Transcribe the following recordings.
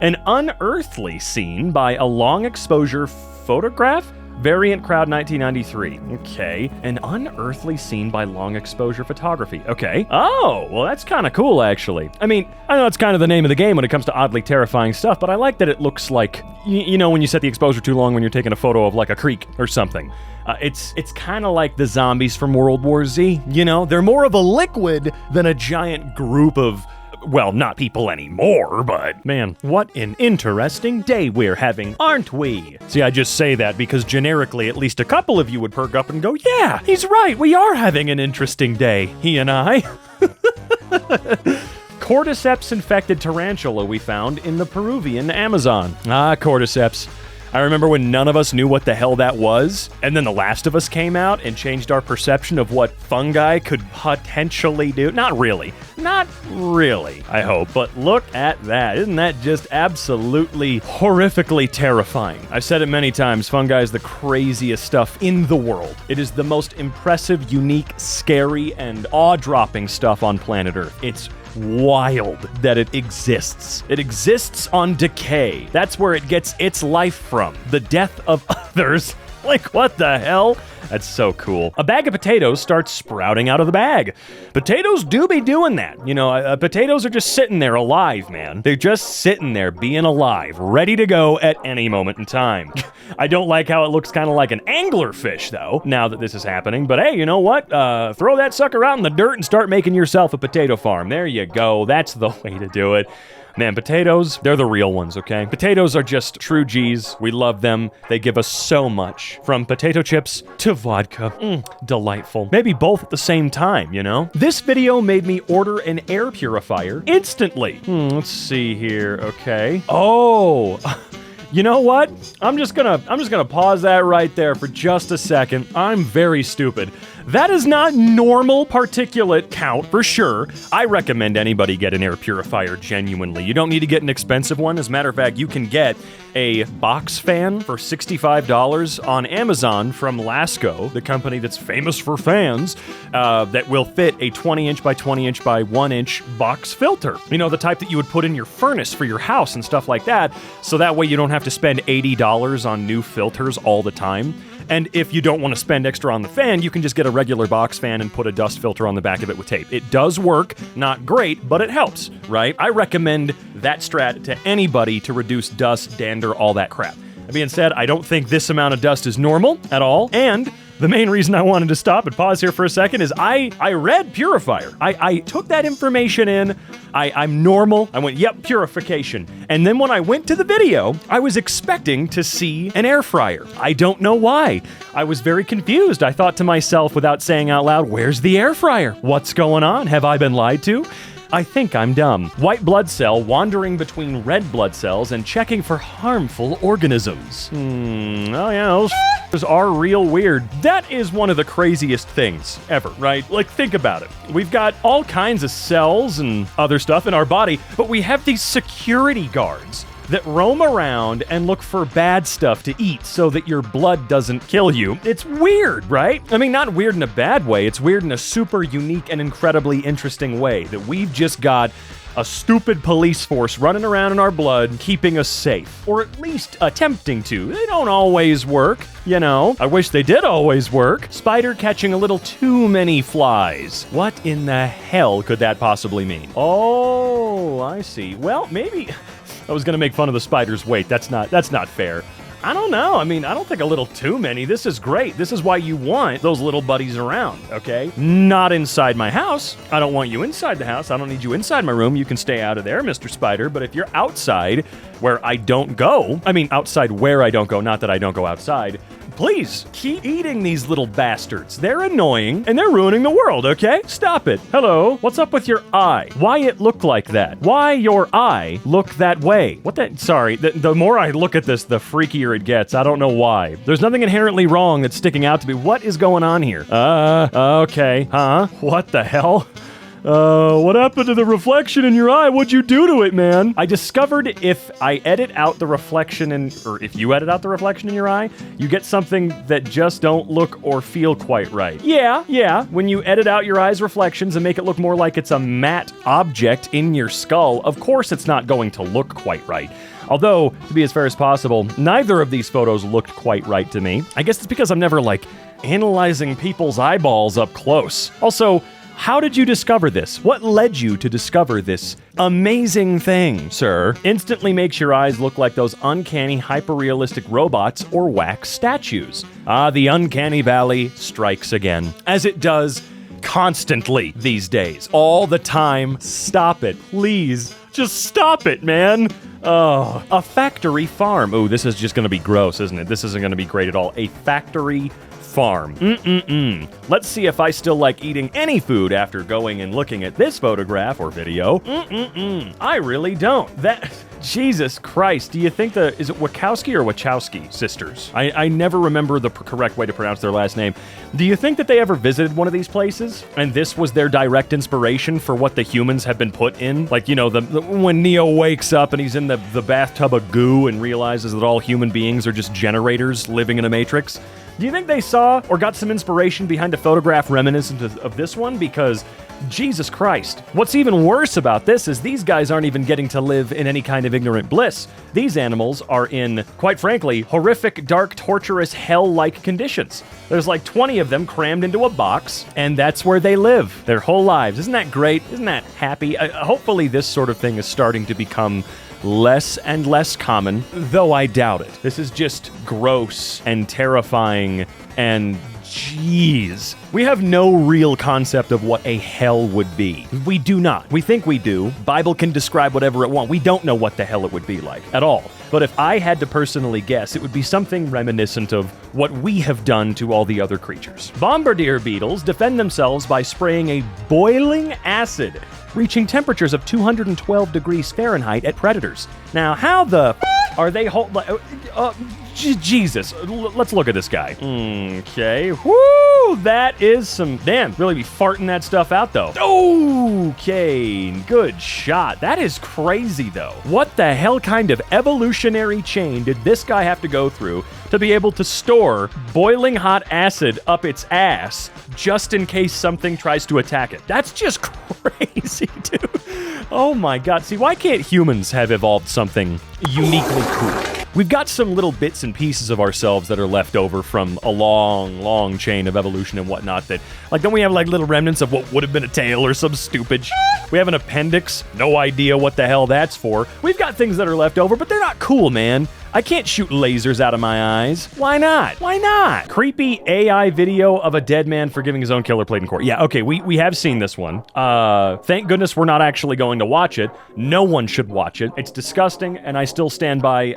An unearthly scene by a long exposure photograph? Variant Crowd 1993. Okay. An unearthly scene by long exposure photography. Okay. Oh, well that's kind of cool actually. I mean, I know it's kind of the name of the game when it comes to oddly terrifying stuff, but I like that it looks like, you know when you set the exposure too long when you're taking a photo of like a creek or something. It's kind of like the zombies from World War Z, you know? They're more of a liquid than a giant group of, well, not people anymore, but man, what an interesting day we're having, aren't we? See, I just say that because generically at least a couple of you would perk up and go, yeah, he's right, we are having an interesting day, he and I. Cordyceps infected tarantula we found in the Peruvian Amazon. Ah, cordyceps. I remember when none of us knew what the hell that was, and then The Last of Us came out and changed our perception of what fungi could potentially do. Not really, I hope, but look at that. Isn't that just absolutely horrifically terrifying? I've said it many times, fungi is the craziest stuff in the world. It is the most impressive, unique, scary, and awe-dropping stuff on planet Earth. It's wild that it exists. It exists on decay. That's where it gets its life from. The death of others. Like, what the hell? That's so cool. A bag of potatoes starts sprouting out of the bag. Potatoes do be doing that. You know, potatoes are just sitting there alive, man. They're just sitting there being alive, ready to go at any moment in time. I don't like how it looks kind of like an anglerfish, though, now that this is happening. But hey, you know what? Throw that sucker out in the dirt and start making yourself a potato farm. There you go. That's the way to do it. Man, potatoes, they're the real ones, okay? Potatoes are just true G's. We love them. They give us so much. From potato chips to vodka. Delightful. Maybe both at the same time, you know? This video made me order an air purifier instantly. Let's see here, okay. Oh, you know what? I'm just gonna pause that right there for just a second. I'm very stupid. That is not normal particulate count for sure. I recommend anybody get an air purifier genuinely. You don't need to get an expensive one. As a matter of fact, you can get a box fan for $65 on Amazon from Lasco, the company that's famous for fans, that will fit a 20-inch by 20-inch by 1-inch box filter. You know, the type that you would put in your furnace for your house and stuff like that, so that way you don't have to spend $80 on new filters all the time. And if you don't want to spend extra on the fan, you can just get a regular box fan and put a dust filter on the back of it with tape. It does work, not great, but it helps, right? I recommend that strat to anybody to reduce dust, dander, all that crap. That being said, I don't think this amount of dust is normal at all, and the main reason I wanted to stop and pause here for a second is I read purifier. I took that information in. I'm normal. I went, yep, purification. And then when I went to the video, I was expecting to see an air fryer. I don't know why. I was very confused. I thought to myself without saying out loud, where's the air fryer? What's going on? Have I been lied to? I think I'm dumb. White blood cell wandering between red blood cells and checking for harmful organisms. Oh yeah, those are real weird. That is one of the craziest things ever, right? Like, think about it. We've got all kinds of cells and other stuff in our body, but we have these security guards that roam around and look for bad stuff to eat so that your blood doesn't kill you. It's weird, right? I mean, not weird in a bad way. It's weird in a super unique and incredibly interesting way that we've just got a stupid police force running around in our blood, keeping us safe. Or at least attempting to. They don't always work, you know. I wish they did always work. Spider catching a little too many flies. What in the hell could that possibly mean? Oh, I see. Well, maybe I was gonna make fun of the spider's weight. That's not fair. I don't know. I mean, I don't think a little too many. This is great. This is why you want those little buddies around, okay? Not inside my house. I don't want you inside the house. I don't need you inside my room. You can stay out of there, Mr. Spider. But if you're outside where I don't go, I mean, outside where I don't go, not that I don't go outside, please keep eating these little bastards. They're annoying and they're ruining the world, okay? Stop it. Hello? What's up with your eye? Why it look like that? Why your eye look that way? What that? Sorry, the more I look at this, the freakier it gets. I don't know why. There's nothing inherently wrong that's sticking out to me. What is going on here? Okay. Huh? What the hell? What happened to the reflection in your eye? What'd you do to it, man? I discovered if I edit out the reflection or if you edit out the reflection in your eye, you get something that just don't look or feel quite right. Yeah. When you edit out your eye's reflections and make it look more like it's a matte object in your skull, of course it's not going to look quite right. Although, to be as fair as possible, neither of these photos looked quite right to me. I guess it's because I'm never, analyzing people's eyeballs up close. Also, how did you discover this? What led you to discover this amazing thing, sir? Instantly makes your eyes look like those uncanny, hyper-realistic robots or wax statues. The uncanny valley strikes again, as it does constantly these days. All the time. Stop it, please. Just stop it, man. Oh, a factory farm. Oh, this is just going to be gross, isn't it? This isn't going to be great at all. A factory farm. Let's see if I still like eating any food after going and looking at this photograph or video. I really don't. Jesus Christ, do you think is it Wachowski or Wachowski sisters? I never remember the correct way to pronounce their last name. Do you think that they ever visited one of these places? And this was their direct inspiration for what the humans have been put in? When Neo wakes up and he's in the bathtub of goo and realizes that all human beings are just generators living in a matrix? Do you think they saw or got some inspiration behind a photograph reminiscent of this one? Because, Jesus Christ, what's even worse about this is these guys aren't even getting to live in any kind of ignorant bliss. These animals are in, quite frankly, horrific, dark, torturous, hell-like conditions. There's 20 of them crammed into a box, and that's where they live their whole lives. Isn't that great? Isn't that happy? Hopefully this sort of thing is starting to become less and less common, though I doubt it. This is just gross and terrifying and jeez. We have no real concept of what a hell would be. We do not. We think we do. Bible can describe whatever it wants. We don't know what the hell it would be like at all. But if I had to personally guess, it would be something reminiscent of what we have done to all the other creatures. Bombardier beetles defend themselves by spraying a boiling acid, reaching temperatures of 212 degrees Fahrenheit at predators. Now, how the are they Jesus, let's look at this guy. Okay, whoo, that is some, damn, really be farting that stuff out though. Okay, good shot. That is crazy though. What the hell kind of evolutionary chain did this guy have to go through to be able to store boiling hot acid up its ass just in case something tries to attack it? That's just crazy, dude. Oh my God. See, why can't humans have evolved something uniquely cool? We've got some little bits and pieces of ourselves that are left over from a long, long chain of evolution and whatnot that, don't we have little remnants of what would have been a tail or some stupid We have an appendix, no idea what the hell that's for. We've got things that are left over, but they're not cool, man. I can't shoot lasers out of my eyes. Why not? Why not? Creepy AI video of a dead man forgiving his own killer played in court. Yeah, okay, we have seen this one. Thank goodness we're not actually going to watch it. No one should watch it. It's disgusting, and I still stand by,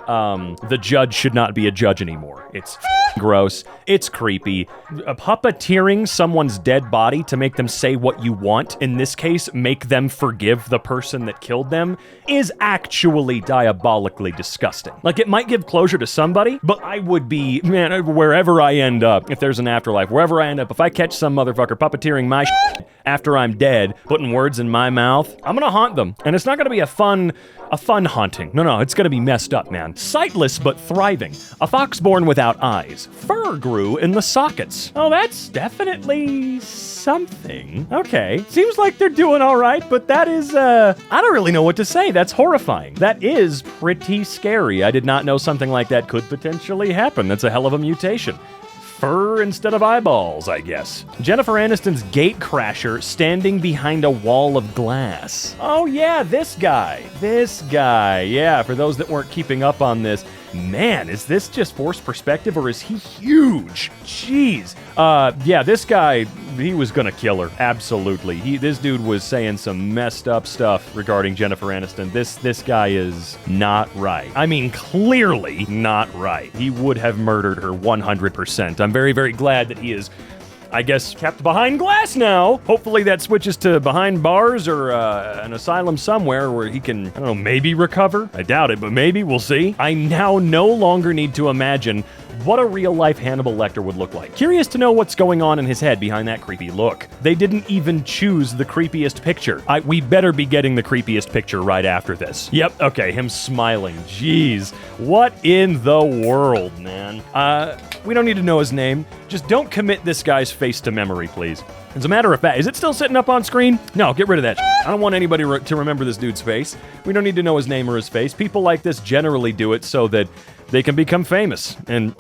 the judge should not be a judge anymore. It's gross. It's creepy. Puppeteering someone's dead body to make them say what you want, in this case, make them forgive the person that killed them, is actually diabolically disgusting. It might give closure to somebody, but I would be, man, wherever I end up, if there's an afterlife, wherever I end up, if I catch some motherfucker puppeteering my shit after I'm dead, putting words in my mouth, I'm gonna haunt them. And it's not gonna be a fun haunting. No, it's gonna be messed up, man. Sightless but thriving. A fox born without eyes. Fur grew in the sockets. Oh, that's definitely something. Okay. Seems like they're doing all right, but that is, I don't really know what to say. That's horrifying. That is pretty scary. I did not know something like that could potentially happen. That's a hell of a mutation. Fur instead of eyeballs, I guess. Jennifer Aniston's gate crasher standing behind a wall of glass. Oh yeah, this guy. Yeah, for those that weren't keeping up on this. Man, is this just forced perspective or is he huge? Jeez. Yeah, this guy, he was gonna kill her. Absolutely. This dude was saying some messed up stuff regarding Jennifer Aniston. This guy is not right. I mean, clearly not right. He would have murdered her 100%. I'm very, very glad that he is, I guess, kept behind glass now. Hopefully that switches to behind bars or an asylum somewhere where he can, I don't know, maybe recover. I doubt it, but maybe. We'll see. I now no longer need to imagine what a real-life Hannibal Lecter would look like. Curious to know what's going on in his head behind that creepy look. They didn't even choose the creepiest picture. We better be getting the creepiest picture right after this. Yep, okay, him smiling. Jeez, what in the world, man? We don't need to know his name. Just don't commit this guy's face to memory, please. As a matter of fact, is it still sitting up on screen? No, get rid of that shit. I don't want anybody to remember this dude's face. We don't need to know his name or his face. People like this generally do it so that they can become famous. And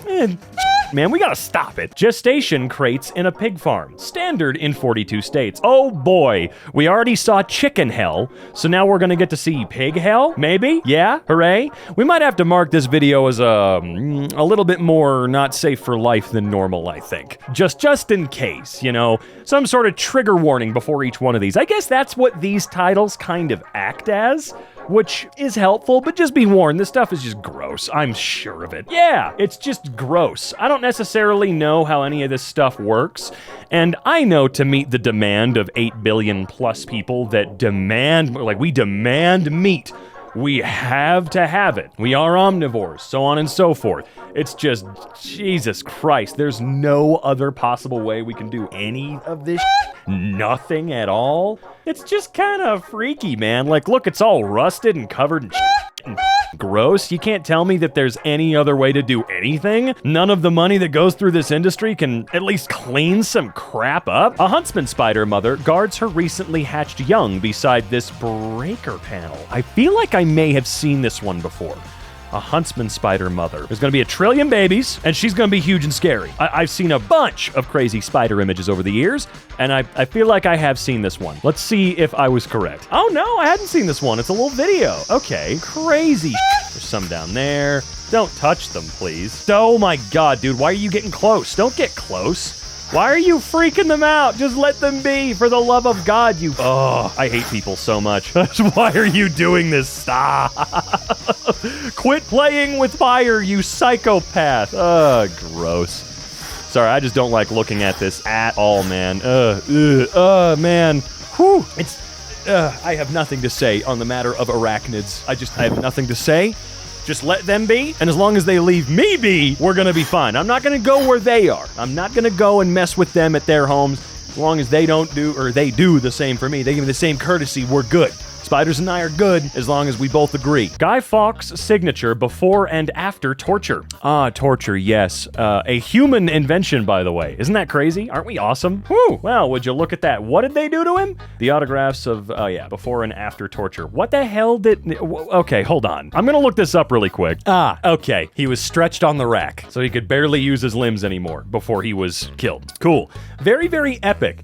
man, we gotta stop it. Gestation crates in a pig farm. Standard in 42 states. Oh boy, we already saw chicken hell, so now we're gonna get to see pig hell? Maybe? Yeah? Hooray? We might have to mark this video as a little bit more not safe for life than normal, I think. Just in case, you know, some sort of trigger warning before each one of these. I guess that's what these titles kind of act as, which is helpful, but just be warned, this stuff is just gross. I'm sure of it. Yeah, it's just gross. I don't necessarily know how any of this stuff works, and I know to meet the demand of 8 billion plus people that demand, like, we demand meat. We have to have it. We are omnivores, so on and so forth. It's just, Jesus Christ, there's no other possible way we can do any of this shit. Nothing at all. It's just kind of freaky, man. Like, look, it's all rusted and covered in shit and gross. You can't tell me that there's any other way to do anything. None of the money that goes through this industry can at least clean some crap up. A huntsman spider mother guards her recently hatched young beside this breaker panel. I feel like I may have seen this one before. A huntsman spider mother. There's gonna be 1 trillion babies, and she's gonna be huge and scary. I've seen a bunch of crazy spider images over the years, and I feel like I have seen this one. Let's see if I was correct. Oh no, I hadn't seen this one. It's a little video. Okay, crazy. There's some down there. Don't touch them, please. Oh my God, dude, why are you getting close? Don't get close. Why are you freaking them out? Just let them be, for the love of God, you... Oh, I hate people so much. Why are you doing this? Stop. Quit playing with fire, you psychopath. Ugh, gross. Sorry, I just don't like looking at this at all, man. Man. Whew. I have nothing to say on the matter of arachnids. I have nothing to say. Just let them be, and as long as they leave me be, we're gonna be fine. I'm not gonna go where they are. I'm not gonna go and mess with them at their homes. As long as they don't do, or they do the same for me, they give me the same courtesy, we're good. Spiders and I are good as long as we both agree. Guy Fawkes' signature before and after torture. Ah, torture, yes. A human invention, by the way. Isn't that crazy? Aren't we awesome? Whew, well, would you look at that? What did they do to him? The autographs of, before and after torture. What the hell did... Okay, hold on. I'm gonna look this up really quick. Ah, okay. He was stretched on the rack, so he could barely use his limbs anymore before he was killed. Cool. Very, very epic.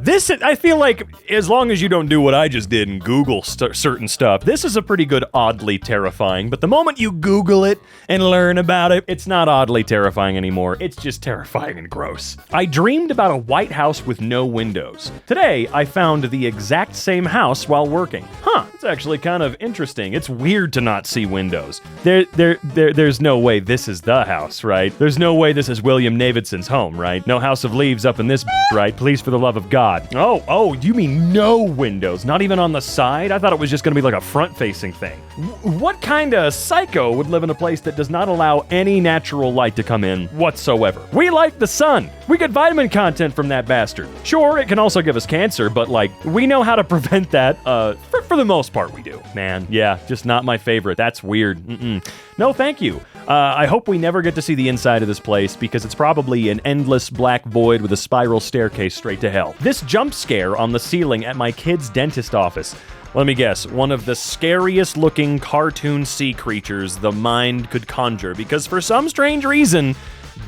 This, I feel like, as long as you don't do what I just did and Google certain stuff, this is a pretty good oddly terrifying, but the moment you Google it and learn about it, it's not oddly terrifying anymore. It's just terrifying and gross. I dreamed about a White House with no windows. Today, I found the exact same house while working. Huh, it's actually kind of interesting. It's weird to not see windows. There's no way this is the house, right? There's no way this is William Davidson's home, right? No House of Leaves up in this, right? Please, for the love of God. Oh, you mean no windows? Not even on the side? I thought it was just gonna be like a front-facing thing. What kind of psycho would live in a place that does not allow any natural light to come in whatsoever? We like the sun. We get vitamin content from that bastard. Sure, it can also give us cancer, but like, we know how to prevent that. For the most part, we do. Man, yeah, just not my favorite. That's weird. No, thank you. I hope we never get to see the inside of this place because it's probably an endless black void with a spiral staircase straight to hell. This jump scare on the ceiling at my kid's dentist office. Let me guess, one of the scariest looking cartoon sea creatures the mind could conjure because for some strange reason,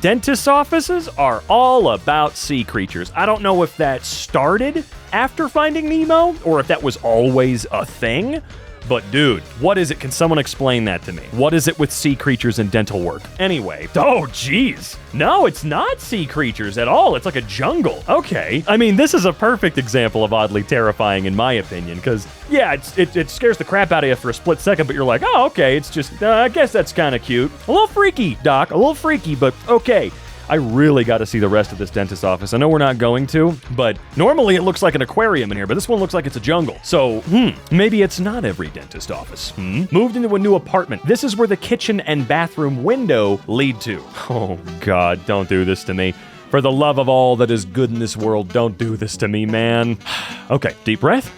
dentist offices are all about sea creatures. I don't know if that started after Finding Nemo or if that was always a thing. But dude, what is it? Can someone explain that to me? What is it with sea creatures and dental work? Anyway, oh geez. No, it's not sea creatures at all. It's like a jungle. Okay. I mean, this is a perfect example of oddly terrifying in my opinion, because yeah, it scares the crap out of you for a split second, but you're like, oh, okay, it's just, I guess that's kind of cute. A little freaky, Doc, a little freaky, but okay. I really got to see the rest of this dentist office. I know we're not going to, but normally it looks like an aquarium in here, but this one looks like it's a jungle. So, maybe it's not every dentist office. Moved into a new apartment. This is where the kitchen and bathroom window lead to. Oh, God, don't do this to me. For the love of all that is good in this world, don't do this to me, man. Okay, deep breath.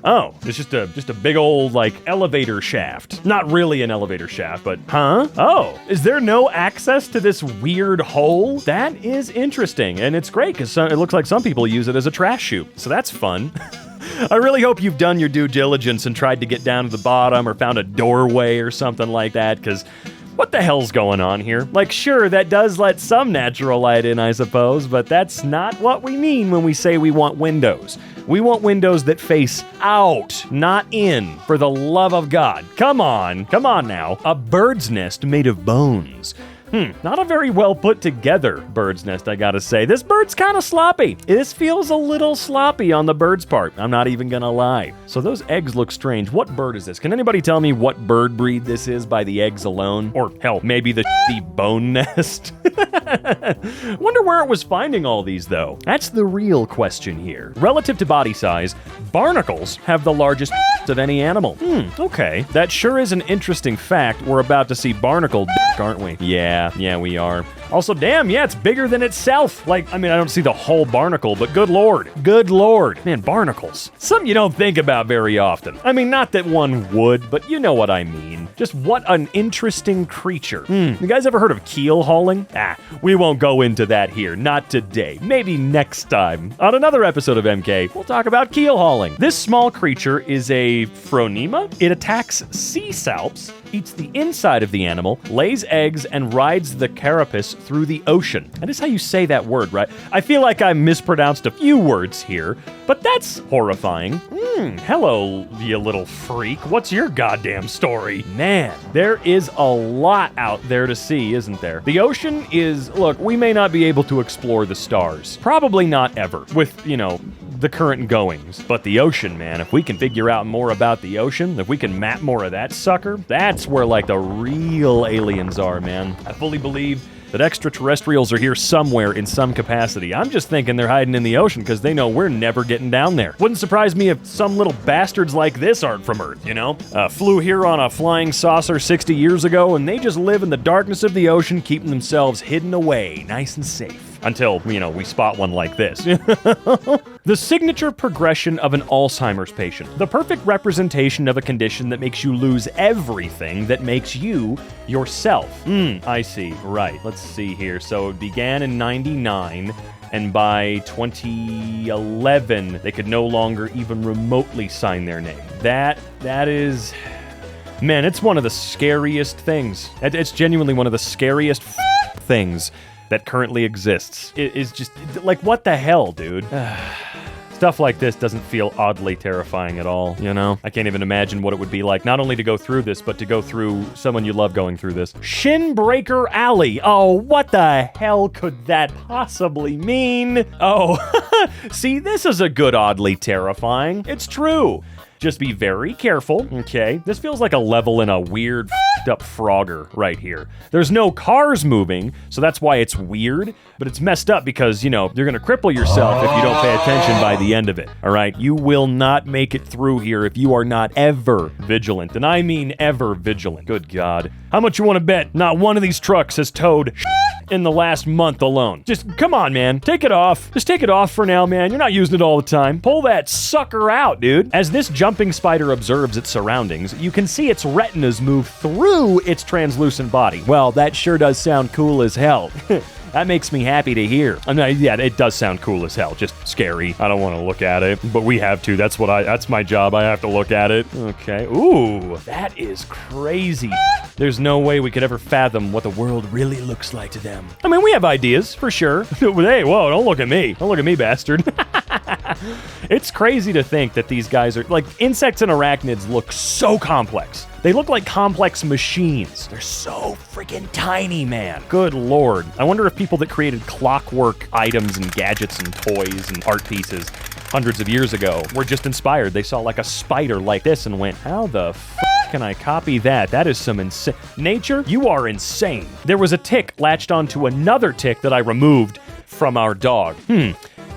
Oh, it's just a big old, like, elevator shaft. Not really an elevator shaft, but, Oh, is there no access to this weird hole? That is interesting, and it's great, because it looks like some people use it as a trash chute, so that's fun. I really hope you've done your due diligence and tried to get down to the bottom or found a doorway or something like that, because what the hell's going on here? Like, sure, that does let some natural light in, I suppose, but that's not what we mean when we say we want windows. We want windows that face out, not in, for the love of God. Come on now. A bird's nest made of bones. Not a very well put together bird's nest, I gotta say. This bird's kind of sloppy. This feels a little sloppy on the bird's part. I'm not even gonna lie. So those eggs look strange. What bird is this? Can anybody tell me what bird breed this is by the eggs alone? Or hell, maybe the bone nest? Wonder where it was finding all these, though. That's the real question here. Relative to body size, barnacles have the largest of any animal. Okay. That sure is an interesting fact. We're about to see barnacle dick, aren't we? Yeah, we are. Also, damn, yeah, it's bigger than itself. Like, I mean, I don't see the whole barnacle, but good lord. Man, barnacles. Something you don't think about very often. I mean, not that one would, but you know what I mean. Just what an interesting creature. You guys ever heard of keel hauling? We won't go into that here. Not today. Maybe next time. On another episode of EmKay, we'll talk about keel hauling. This small creature is a phronema. It attacks sea salps, eats the inside of the animal, lays eggs, and rides the carapace through the ocean. That is how you say that word, right? I feel like I mispronounced a few words here, but that's horrifying. Hello, you little freak. What's your goddamn story? Man, there is a lot out there to see, isn't there? The ocean is, look, we may not be able to explore the stars. Probably not ever, with, the current goings. But the ocean, man, if we can figure out more about the ocean, if we can map more of that sucker, that's where, like, the real aliens are, man. I fully believe that extraterrestrials are here somewhere in some capacity. I'm just thinking they're hiding in the ocean because they know we're never getting down there. Wouldn't surprise me if some little bastards like this aren't from Earth, flew here on a flying saucer 60 years ago, and they just live in the darkness of the ocean, keeping themselves hidden away, nice and safe. Until, we spot one like this. The signature progression of an Alzheimer's patient. The perfect representation of a condition that makes you lose everything that makes you yourself. I see. Right. Let's see here. So it began in 99, and by 2011, they could no longer even remotely sign their name. That is... Man, it's one of the scariest things. It's genuinely one of the scariest things that currently exists. It is just, like, what the hell, dude? Stuff like this doesn't feel oddly terrifying at all, I can't even imagine what it would be like, not only to go through this, but to go through someone you love going through this. Shinbreaker Alley. Oh, what the hell could that possibly mean? Oh, see, this is a good oddly terrifying. It's true. Just be very careful, okay? This feels like a level in a weird up Frogger right here. There's no cars moving, so that's why it's weird, but it's messed up because, you're gonna cripple yourself if you don't pay attention by the end of it, all right? You will not make it through here if you are not ever vigilant, and I mean ever vigilant. Good God. How much you want to bet not one of these trucks has towed in the last month alone? Just, come on, man. Take it off. Just take it off for now, man. You're not using it all the time. Pull that sucker out, dude. As this jumping spider observes its surroundings, you can see its retinas move through its translucent body. Well, that sure does sound cool as hell. That makes me happy to hear. I mean, yeah, it does sound cool as hell. Just scary. I don't want to look at it, but we have to. That's my job. I have to look at it. Okay. Ooh, that is crazy. There's no way we could ever fathom what the world really looks like to them. I mean, we have ideas, for sure. Hey, whoa, don't look at me. Don't look at me, bastard. It's crazy to think that these guys are, like, insects and arachnids look so complex. They look like complex machines. They're so freaking tiny, man. Good lord. I wonder if people that created clockwork items and gadgets and toys and art pieces hundreds of years ago were just inspired. They saw like a spider like this and went, how the can I copy that? That is some insane. Nature, you are insane. There was a tick latched onto another tick that I removed from our dog.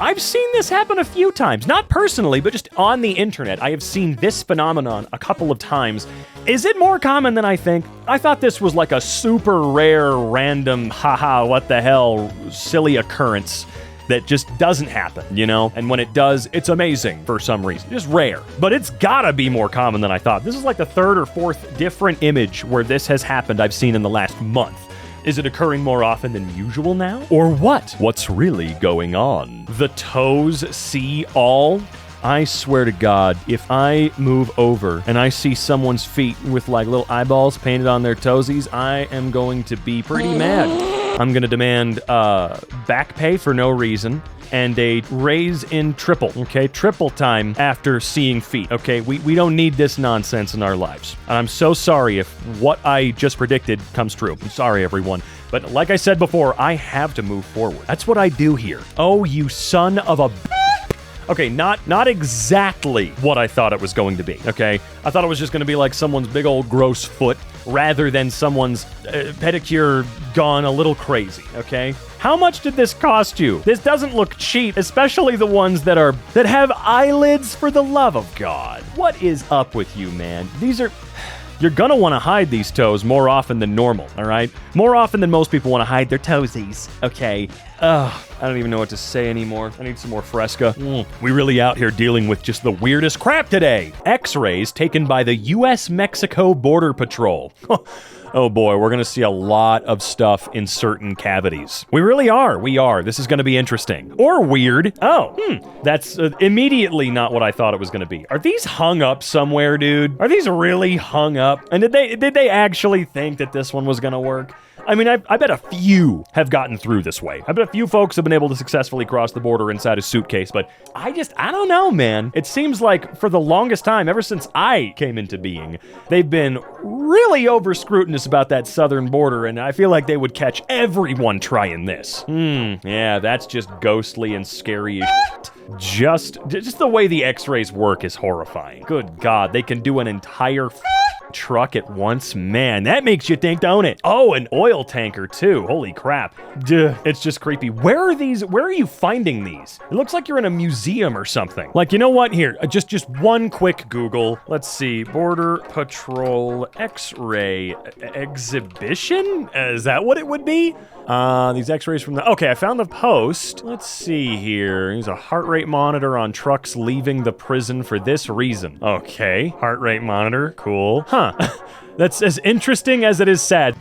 I've seen this happen a few times. Not personally, but just on the internet. I have seen this phenomenon a couple of times. Is it more common than I think? I thought this was like a super rare, random, haha, what the hell, silly occurrence that just doesn't happen, you know? And when it does, it's amazing for some reason. Just rare. But it's gotta be more common than I thought. This is like the third or fourth different image where this has happened I've seen in the last month. Is it occurring more often than usual now? Or what? What's really going on? The toes see all? I swear to God, if I move over and I see someone's feet with like little eyeballs painted on their toesies, I am going to be pretty mad. I'm going to demand back pay for no reason and a raise in triple, okay? Triple time after seeing feet, okay? We don't need this nonsense in our lives. And I'm so sorry if what I just predicted comes true. I'm sorry, everyone. But like I said before, I have to move forward. That's what I do here. Oh, you son of a... Okay, not exactly what I thought it was going to be, okay? I thought it was just going to be like someone's big old gross foot rather than someone's pedicure gone a little crazy, okay? How much did this cost you? This doesn't look cheap, especially the ones that have eyelids, for the love of God. What is up with you, man? You're gonna want to hide these toes more often than normal, all right? More often than most people want to hide their toesies, okay? I don't even know what to say anymore. I need some more Fresca. We really out here dealing with just the weirdest crap today. X-rays taken by the U.S.-Mexico Border Patrol. Oh boy, we're gonna see a lot of stuff in certain cavities. We really are. We are. This is gonna be interesting. Or weird. That's immediately not what I thought it was gonna be. Are these hung up somewhere, dude? Are these really hung up? And did they actually think that this one was gonna work? I mean, I bet a few have gotten through this way. I bet a few folks have been able to successfully cross the border inside a suitcase, but I don't know, man. It seems like for the longest time, ever since I came into being, they've been really over-scrutinous about that southern border, and I feel like they would catch everyone trying this. Yeah, that's just ghostly and scary as shit. Just the way the X-rays work is horrifying. Good God, they can do an entire truck at once? Man, that makes you think, don't it? Oh, an oil tanker too. Holy crap. Duh, it's just creepy. Where are you finding these? It looks like you're in a museum or something. Like, you know what? Here, just one quick Google. Let's see. Border Patrol X-ray exhibition? Is that what it would be? These X-rays from okay, I found the post. Let's see here. There's a heart rate monitor on trucks leaving the prison for this reason. Okay, heart rate monitor, cool. Huh. That's as interesting as it is sad.